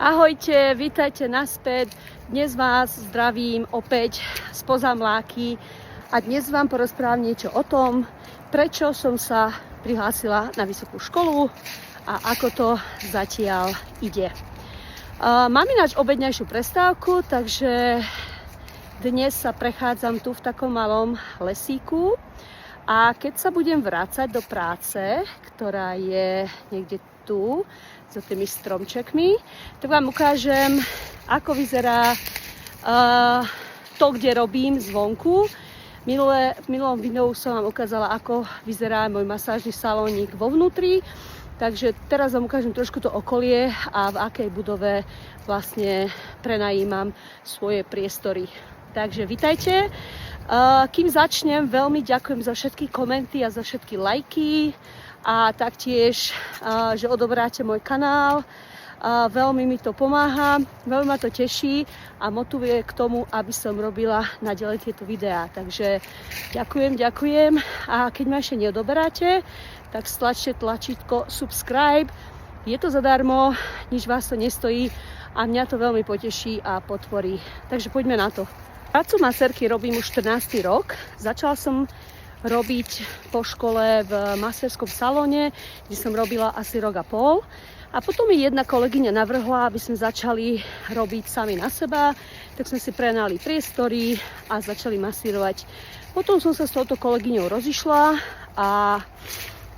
Ahojte, vítajte naspäť. Dnes vás zdravím opäť spoza Mláky a dnes vám porozprávam niečo o tom, prečo som sa prihlásila na vysokú školu a ako to zatiaľ ide. Mám ináč obedňajšiu prestávku, takže dnes sa prechádzam tu v takom malom lesíku a keď sa budem vrácať do práce, ktorá je niekde tu, za tými stromčekmi, tak vám ukážem, ako vyzerá to, kde robím zvonku. V minulom videu som vám ukázala, ako vyzerá môj masážny salónik vo vnútri. Takže teraz vám ukážem trošku to okolie a v akej budove vlastne prenajímam svoje priestory. Takže vitajte. Kým začnem, veľmi ďakujem za všetky komenty a za všetky lajky a taktiež, že odoberáte môj kanál. Veľmi mi to pomáha, veľmi ma to teší a motivuje k tomu, aby som robila naďalej tieto videá. Takže ďakujem a keď ma ešte neodoberáte, tak stlačte tlačítko subscribe. Je to zadarmo, nič vás to nestojí a mňa to veľmi poteší a podporí. Takže poďme na to. Prácu masérky robím už 14. rok. Začala som robiť po škole v masérskom salóne, kde som robila asi rok a pol. A potom mi jedna kolegyňa navrhla, aby sme začali robiť sami na seba. Tak sme si prenajali priestory a začali masírovať. Potom som sa s touto kolegyňou rozišla a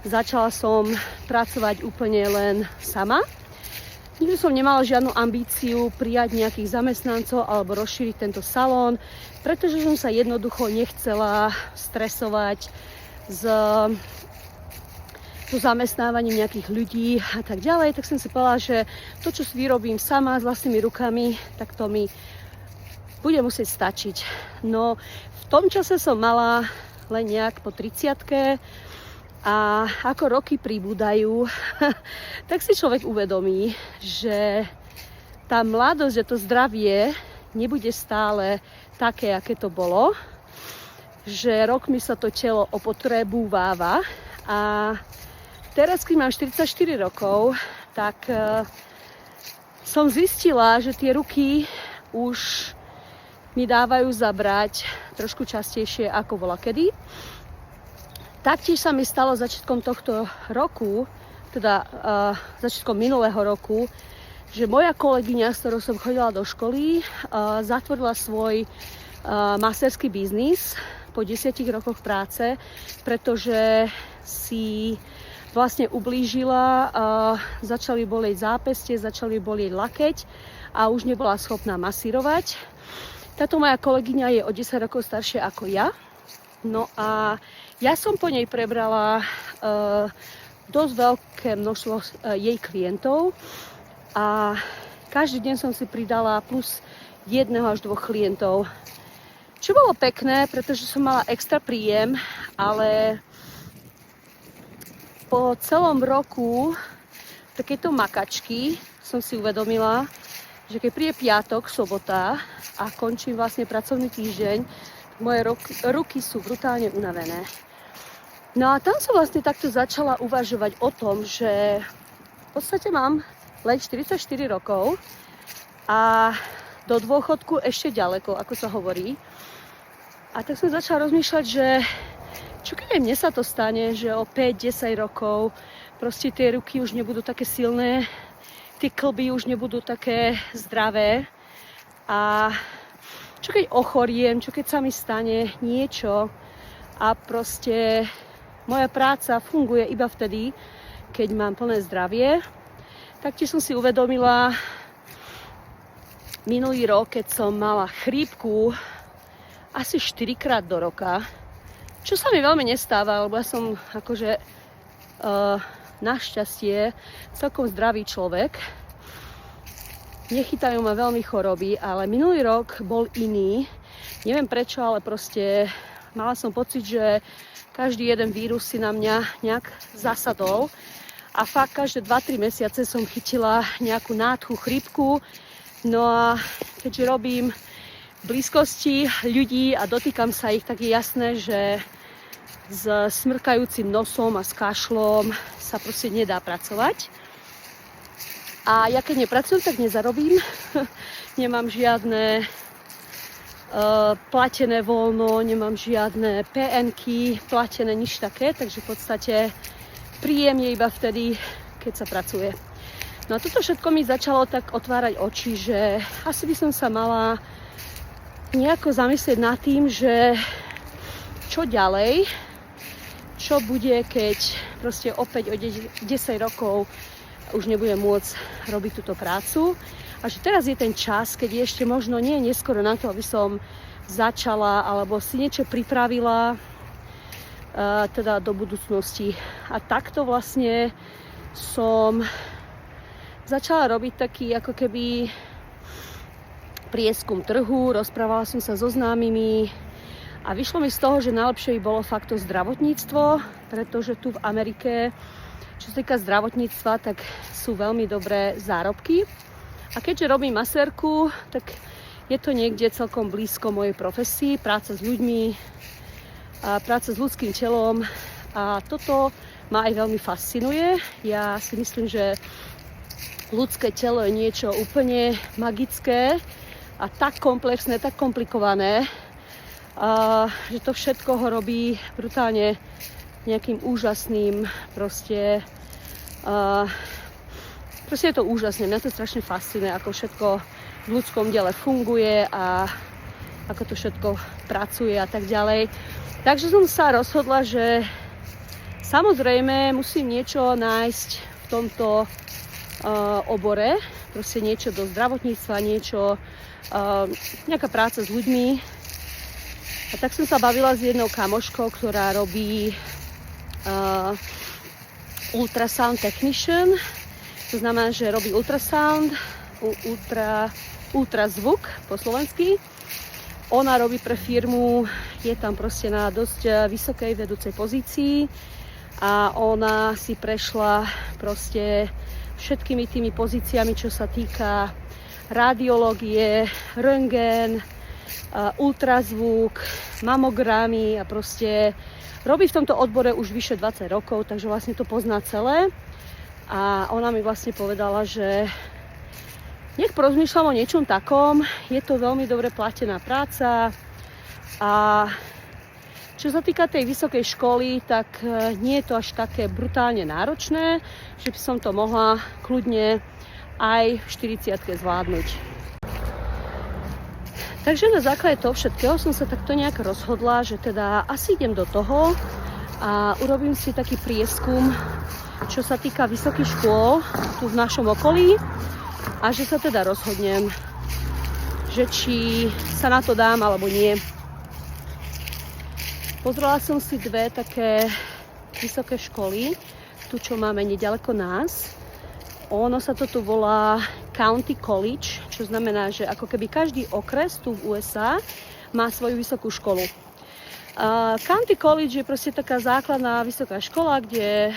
začala som pracovať úplne len sama. Nikdy som nemala žiadnu ambíciu prijať nejakých zamestnancov alebo rozšíriť tento salón, pretože som sa jednoducho nechcela stresovať so zamestnávaním nejakých ľudí a tak ďalej. Tak som si povedala, že to, čo si vyrobím sama s vlastnými rukami, tak to mi bude musieť stačiť. No v tom čase som mala len nejak po 30-ke. A ako roky pribúdajú, tak si človek uvedomí, že tá mladosť, že to zdravie nebude stále také, aké to bolo. Že rokmi sa to telo opotrebúváva. A teraz, keď mám 44 rokov, tak som zistila, že tie ruky už mi dávajú zabrať trošku častejšie, ako bola kedy. Taktiež sa mi stalo začiatkom tohto roku, teda začiatkom minulého roku, že moja kolegyňa, s ktorou som chodila do školy, zatvorila svoj masérsky biznis po 10 rokoch práce, pretože si vlastne ublížila, začali bolieť zápestie, začali bolieť lakeť a už nebola schopná masírovať. Táto moja kolegyňa je o 10 rokov staršia ako ja. No a ja som po nej prebrala dosť veľké množstvo jej klientov a každý deň som si pridala plus 1 až 2 klientov. Čo bolo pekné, pretože som mala extra príjem, ale po celom roku takéto makačky som si uvedomila, že keď príde piatok, sobota a končím vlastne pracovný týždeň, moje ruky sú brutálne unavené. No a tam som vlastne takto začala uvažovať o tom, že v podstate mám len 44 rokov a do dôchodku ešte ďaleko, ako sa hovorí. A tak som začala rozmýšľať, že čo keď mne sa to stane, že o 5-10 rokov proste tie ruky už nebudú také silné, tie klby už nebudú také zdravé a čo keď ochoriem, čo keď sa mi stane niečo a proste moja práca funguje iba vtedy, keď mám plné zdravie. Taktiež som si uvedomila minulý rok, keď som mala chrípku asi 4-krát do roka, čo sa mi veľmi nestáva, lebo ja som akože našťastie celkom zdravý človek. Nechytajú ma veľmi choroby, ale minulý rok bol iný. Neviem prečo, ale proste mala som pocit, že každý jeden vírus si na mňa nejak zasadol. A fakt každé 2-3 mesiace som chytila nejakú nádchu, chrípku. No a keďže robím v blízkosti ľudí a dotýkam sa ich, tak je jasné, že s smrkajúcim nosom a s kašlom sa proste nedá pracovať. A ja keď nepracujem, tak nezarobím. Nemám žiadne platené voľno, nemám žiadne PN-ky, platené, nič také, takže v podstate príjem je iba vtedy, keď sa pracuje. No a toto všetko mi začalo tak otvárať oči, že asi by som sa mala nejako zamyslieť nad tým, že čo ďalej, čo bude, keď proste opäť o 10 rokov už nebudem môcť robiť túto prácu. A že teraz je ten čas, keď je ešte možno nie je neskoro na to, aby som začala alebo si niečo pripravila teda do budúcnosti. A takto vlastne som začala robiť taký ako keby prieskum trhu, rozprávala som sa so známymi a vyšlo mi z toho, že najlepšie by bolo fakt to zdravotníctvo, pretože tu v Amerike, čo sa týka zdravotníctva, tak sú veľmi dobré zárobky. A keďže robím masérku, tak je to niekde celkom blízko mojej profesii, práca s ľuďmi, a práca s ľudským telom a toto ma aj veľmi fascinuje. Ja si myslím, že ľudské telo je niečo úplne magické a tak komplexné, tak komplikované, že to všetko ho robí brutálne nejakým úžasným proste je to úžasné, mňa to strašne fascinuje, ako všetko v ľudskom diele funguje a ako to všetko pracuje a tak ďalej. Takže som sa rozhodla, že samozrejme musím niečo nájsť v tomto obore, proste niečo do zdravotníctva, niečo, nejaká práca s ľuďmi. A tak som sa bavila s jednou kamoškou, ktorá robí ultrasound technician. To znamená, že robí ultrasound, ultrazvuk po slovensky. Ona robí pre firmu, je tam proste na dosť vysokej vedúcej pozícii a ona si prešla proste všetkými tými pozíciami, čo sa týka radiológie, röntgen, ultrazvuk, mamogramy a proste robí v tomto odbore už vyše 20 rokov, takže vlastne to pozná celé. A ona mi vlastne povedala, že nech porozmýšľam o niečom takom, je to veľmi dobre platená práca a čo sa týka tej vysokej školy, tak nie je to až také brutálne náročné, že by som to mohla kľudne aj v 40-ke zvládnuť. Takže na základe toho všetkého som sa takto nejak rozhodla, že teda asi idem do toho a urobím si taký prieskum, čo sa týka vysokých škôl tu v našom okolí a že sa teda rozhodnem, že či sa na to dám alebo nie. Pozrela som si dve také vysoké školy, tu čo máme nedaleko nás. Ono sa to tu volá County College, čo znamená, že ako keby každý okres tu v USA má svoju vysokú školu. County College je proste taká základná vysoká škola, kde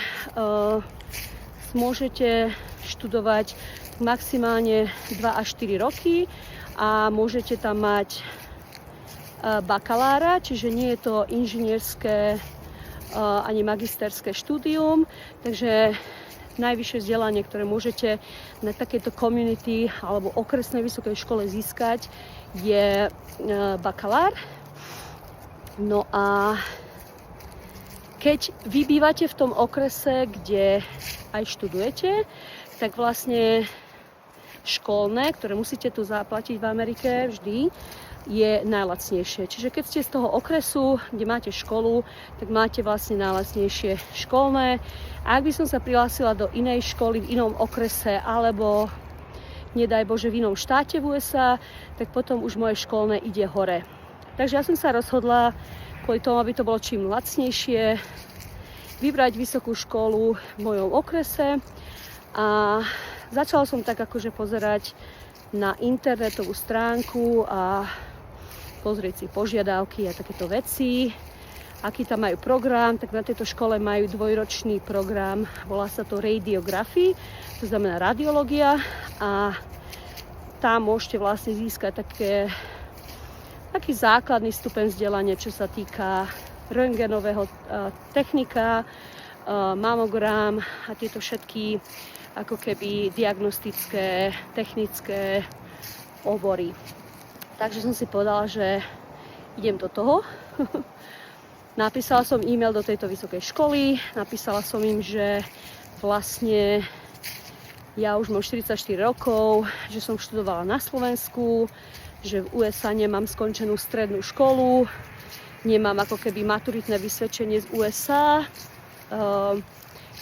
môžete študovať maximálne 2 až 4 roky a môžete tam mať bakalára, čiže nie je to inžinierské ani magisterské štúdium, takže najvyššie vzdelanie, ktoré môžete na takéto community alebo okresnej vysokej škole získať, je bakalár. No a keď vy bývate v tom okrese, kde aj študujete, tak vlastne školné, ktoré musíte tu zaplatiť v Amerike vždy, je najlacnejšie. Čiže keď ste z toho okresu, kde máte školu, tak máte vlastne najlacnejšie školné. A ak by som sa prihlásila do inej školy v inom okrese alebo nedaj Bože v inom štáte v USA, tak potom už moje školné ide hore. Takže ja som sa rozhodla kvôli tomu, aby to bolo čím lacnejšie, vybrať vysokú školu v mojom okrese a začala som tak akože pozerať na internetovú stránku a pozrieť si požiadavky a takéto veci, aký tam majú program. Tak na tejto škole majú dvojročný program, volá sa to radiography, to znamená radiológia a tam môžete vlastne získať taký základný stupeň vzdelania, čo sa týka röntgenového technika, mamogram a tieto všetky ako keby diagnostické, technické obory. Takže som si povedala, že idem do toho. Napísala som e-mail do tejto vysokej školy, napísala som im, že vlastne ja už mám 44 rokov, že som študovala na Slovensku, že v USA nemám skončenú strednú školu, nemám ako keby maturitné vysvedčenie z USA,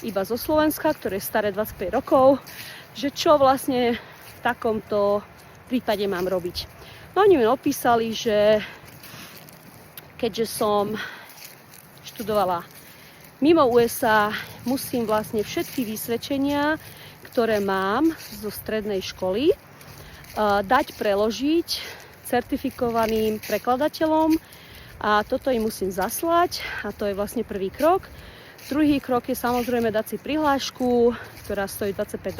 iba zo Slovenska, ktoré je staré 25 rokov, že čo vlastne v takomto prípade mám robiť. No oni mi opísali, že keďže som študovala mimo USA, musím vlastne všetky vysvedčenia, ktoré mám zo strednej školy, dať preložiť certifikovaným prekladateľom a toto im musím zaslať a to je vlastne prvý krok. Druhý krok je samozrejme dať si prihlášku, ktorá stojí $25.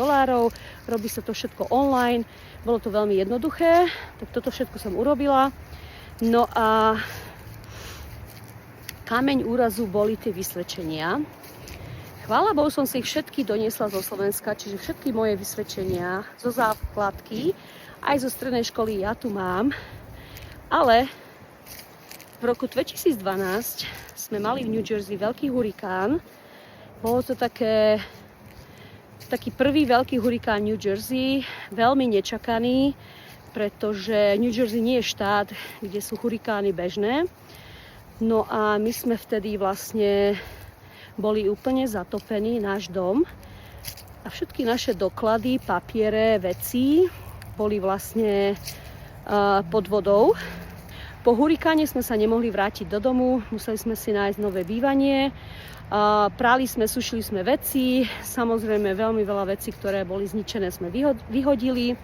Robí sa to všetko online. Bolo to veľmi jednoduché, tak toto všetko som urobila. No a kameň úrazu boli tie vysvedčenia. Chvála Bohu, som si ich všetky doniesla zo Slovenska, čiže všetky moje vysvedčenia zo základky, aj zo strednej školy ja tu mám. Ale v roku 2012 sme mali v New Jersey veľký hurikán. Bolo to taký prvý veľký hurikán New Jersey, veľmi nečakaný, pretože New Jersey nie je štát, kde sú hurikány bežné. No a my sme vtedy vlastne boli úplne zatopení, náš dom. A všetky naše doklady, papiere, veci boli vlastne pod vodou. Po hurikáne sme sa nemohli vrátiť do domu, museli sme si nájsť nové bývanie. Prali sme, sušili sme veci, samozrejme veľmi veľa vecí, ktoré boli zničené, sme vyhodili.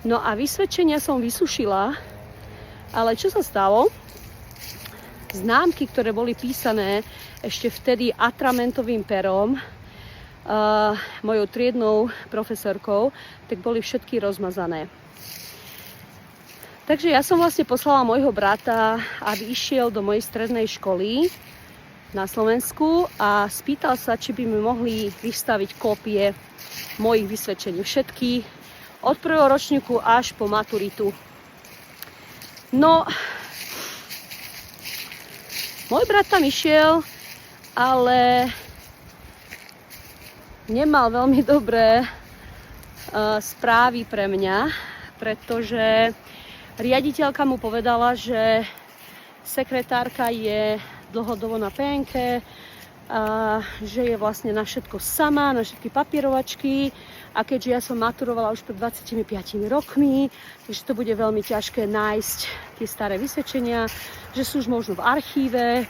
No a vysvedčenia som vysušila, ale čo sa stalo? Známky, ktoré boli písané ešte vtedy atramentovým perom, mojou triednou profesorkou, tak boli všetky rozmazané. Takže ja som vlastne poslala môjho brata, aby išiel do mojej strednej školy na Slovensku a spýtal sa, či by mi mohli vystaviť kópie mojich vysvedčení. Všetky od prvého ročníku až po maturitu. No, môj brat tam išiel, ale nemal veľmi dobré správy pre mňa, pretože riaditeľka mu povedala, že sekretárka je dlhodobo na PNK, že je vlastne na všetko sama, na všetky papierovačky a keďže ja som maturovala už pred 25 rokmi, takže to bude veľmi ťažké nájsť tie staré vysvedčenia, že sú už možno v archíve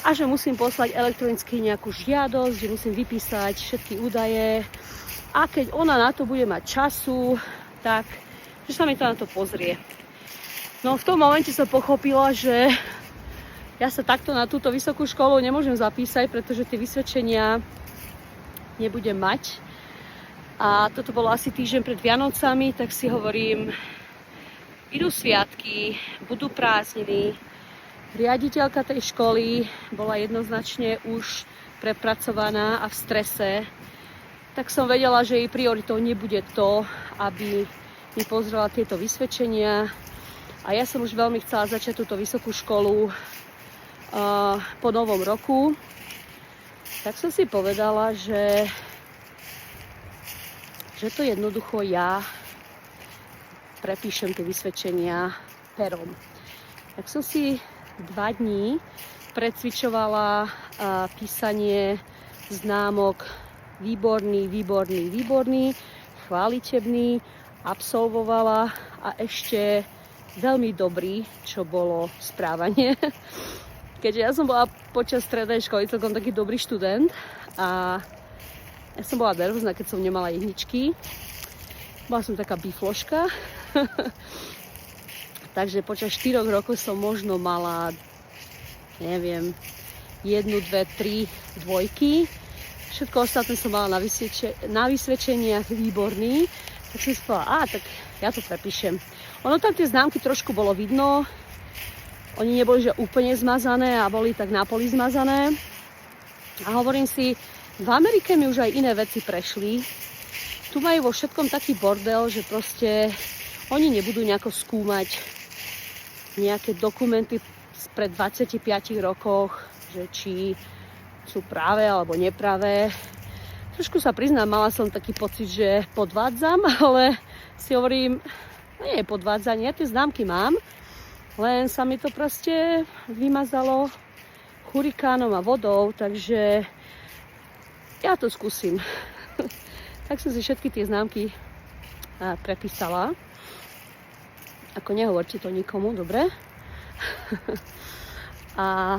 a že musím poslať elektronicky nejakú žiadosť, že musím vypísať všetky údaje a keď ona na to bude mať času, tak že sa mi to na to pozrie. No v tom momente som pochopila, že ja sa takto na túto vysokú školu nemôžem zapísať, pretože tie vysvedčenia nebudem mať. A toto bolo asi týždeň pred Vianocami, tak si hovorím, idú sviatky, budú prázdniny. Riaditeľka tej školy bola jednoznačne už prepracovaná a v strese. Tak som vedela, že jej prioritou nebude to, aby mi pozrela tieto vysvedčenia. A ja som už veľmi chcela začať túto vysokú školu po novom roku, tak som si povedala, že to jednoducho ja prepíšem tie vysvedčenia perom. Tak som si 2 dní precvičovala písanie známok výborný, chválitebný, absolvovala a ešte veľmi dobrý, čo bolo správanie. Keďže ja som bola počas strednej školy celkom taký dobrý študent a ja som bola nervózna, keď som nemala jedničky. Bola som taká bifloška. Takže počas 4 rokov som možno mala, neviem, 1, 2, 3 dvojky. Všetko ostatné som mala na vysvedčeniach výborný. Tak som si povedala, tak ja to prepíšem. Ono tam tie známky trošku bolo vidno. Oni neboli, že úplne zmazané a boli tak na poli zmazané. A hovorím si, v Amerike mi už aj iné veci prešli. tu majú vo všetkom taký bordel, že proste oni nebudú nejako skúmať nejaké dokumenty spred 25 rokoch, že či sú práve alebo nepravé. Trošku sa priznám, mala som taký pocit, že podvádzam, ale si hovorím, nie je podvádzanie, ja tie známky mám, len sa mi to proste vymazalo hurikánom a vodou, takže ja to skúsim. Tak som si všetky tie známky prepísala. Ako nehovorte to nikomu, dobre? A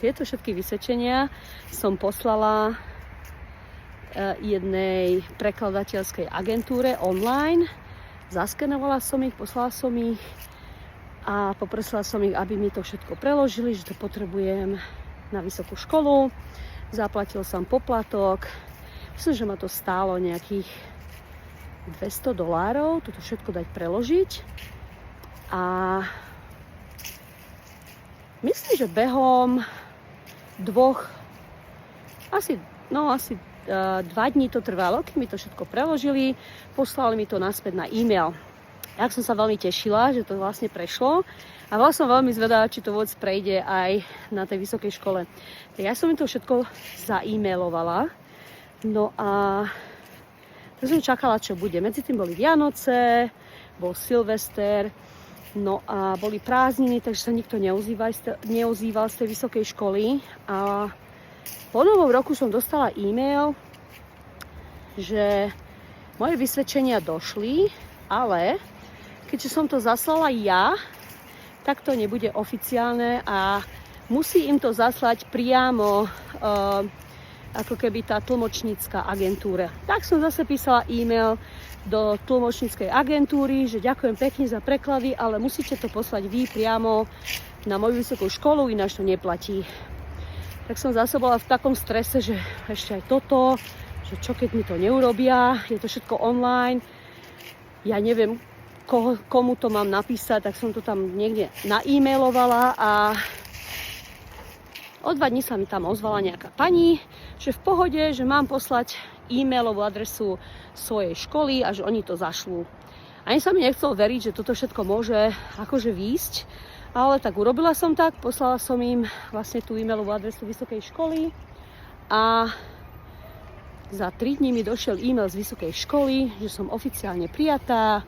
tieto všetky vysvedčenia som poslala jednej prekladateľskej agentúre online. Zaskenovala som ich, poslala som ich a poprosila som ich, aby mi to všetko preložili, že to potrebujem na vysokú školu. Zaplatil som poplatok. Myslím, že ma to stálo nejakých $200 toto všetko dať preložiť. A myslím, že behom asi 2 dní to trvalo, keď mi to všetko preložili, poslali mi to naspäť na e-mail. Ja som sa veľmi tešila, že to vlastne prešlo a bola som veľmi zvedavá, či to vôbec prejde aj na tej vysokej škole. Tak ja som mi to všetko za-e-mailovala. No a tak som čakala, čo bude. Medzi tým boli Vianoce, bol Silvester, no a boli prázdniny, takže sa nikto neozýval z tej vysokej školy. A po novom roku som dostala e-mail, že moje vysvedčenia došli, ale keďže som to zaslala ja, tak to nebude oficiálne a musí im to zaslať priamo ako keby tá tlmočnícka agentúra. Tak som zase písala e-mail do tlmočníckej agentúry, že ďakujem pekne za preklady, ale musíte to poslať vy priamo na moju vysokú školu, ináč to neplatí. Tak som zase bola v takom strese, že ešte aj toto, že čo keď mi to neurobia, je to všetko online, ja neviem, komu to mám napísať, tak som to tam niekde na-e-mailovala a o 2 dní sa mi tam ozvala nejaká pani, že v pohode, že mám poslať e-mailovú adresu svojej školy a že oni to zašlú. Ani sa mi nechcelo veriť, že toto všetko môže akože výjsť, ale tak urobila som tak, poslala som im vlastne tú e-mailovú adresu vysokej školy a za 3 dní mi došiel e-mail z vysokej školy, že som oficiálne prijatá,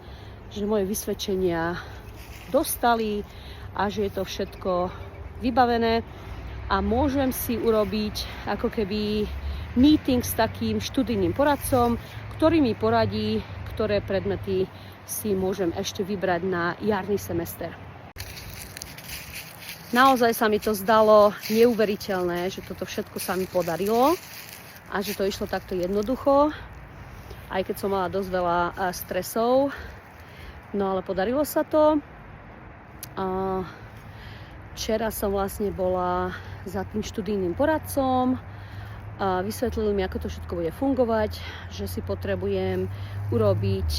že moje vysvedčenia dostali a že je to všetko vybavené. A môžem si urobiť ako keby meeting s takým študijným poradcom, ktorý mi poradí, ktoré predmety si môžem ešte vybrať na jarný semester. Naozaj sa mi to zdalo neuveriteľné, že toto všetko sa mi podarilo a že to išlo takto jednoducho, aj keď som mala dosť veľa stresov. No ale podarilo sa to. Včera som vlastne bola za tým študijným poradcom a vysvetlili mi, ako to všetko bude fungovať, že si potrebujem urobiť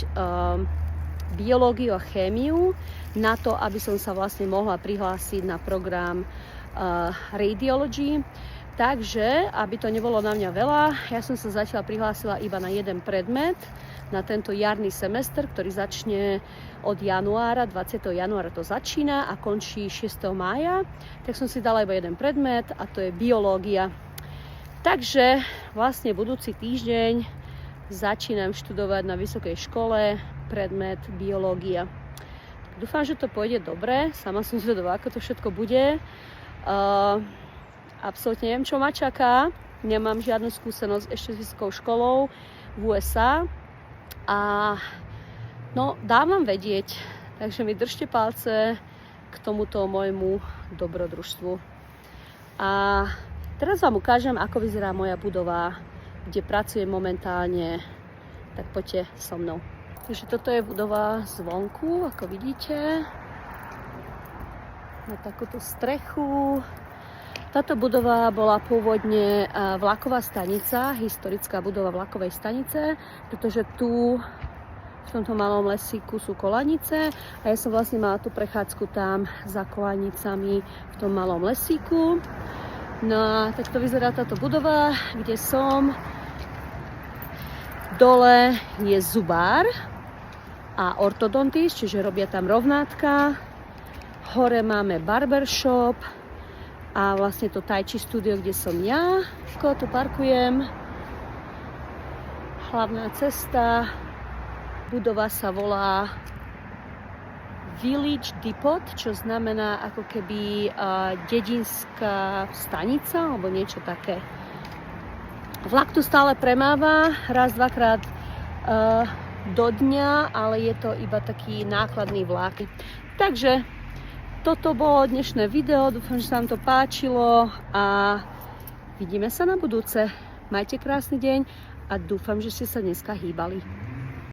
biológiu a chémiu na to, aby som sa vlastne mohla prihlásiť na program Radiology. Takže, aby to nebolo na mňa veľa, ja som sa zatiaľ prihlásila iba na jeden predmet, na tento jarný semester, ktorý začne od januára, 20. januára to začína a končí 6. mája. Tak som si dala iba jeden predmet a to je biológia. Takže vlastne budúci týždeň začínam študovať na vysokej škole predmet biológia. Dúfam, že to pôjde dobre. Sama som zvedavá, ako to všetko bude. Absolútne neviem, čo ma čaká. Nemám žiadnu skúsenosť ešte s vysokou školou v USA. A no, dám vám vedieť. Takže mi držte palce k tomuto môjmu dobrodružstvu. A teraz vám ukážem, ako vyzerá moja budova, kde pracujem momentálne. Tak poďte so mnou. Takže toto je budova zvonku, ako vidíte. Má takúto strechu. Táto budova bola pôvodne vlaková stanica, historická budova vlakovej stanice, pretože tu v tomto malom lesíku sú kolanice a ja som vlastne mala tú prechádzku tam za kolanicami v tom malom lesíku. No a takto vyzerá táto budova, kde som. Dole je zubár a ortodontist, čiže robia tam rovnátka. Hore máme barbershop a vlastne to tai chi studio, kde som ja. Tu parkujem. Hlavná cesta. Budova sa volá Village Depot, čo znamená ako keby dedinská stanica alebo niečo také. Vlak tu stále premáva raz, dvakrát do dňa, ale je to iba taký nákladný vlak. Takže toto bolo dnešné video, dúfam, že sa vám to páčilo a vidíme sa na budúce. Majte krásny deň a dúfam, že ste sa dneska hýbali.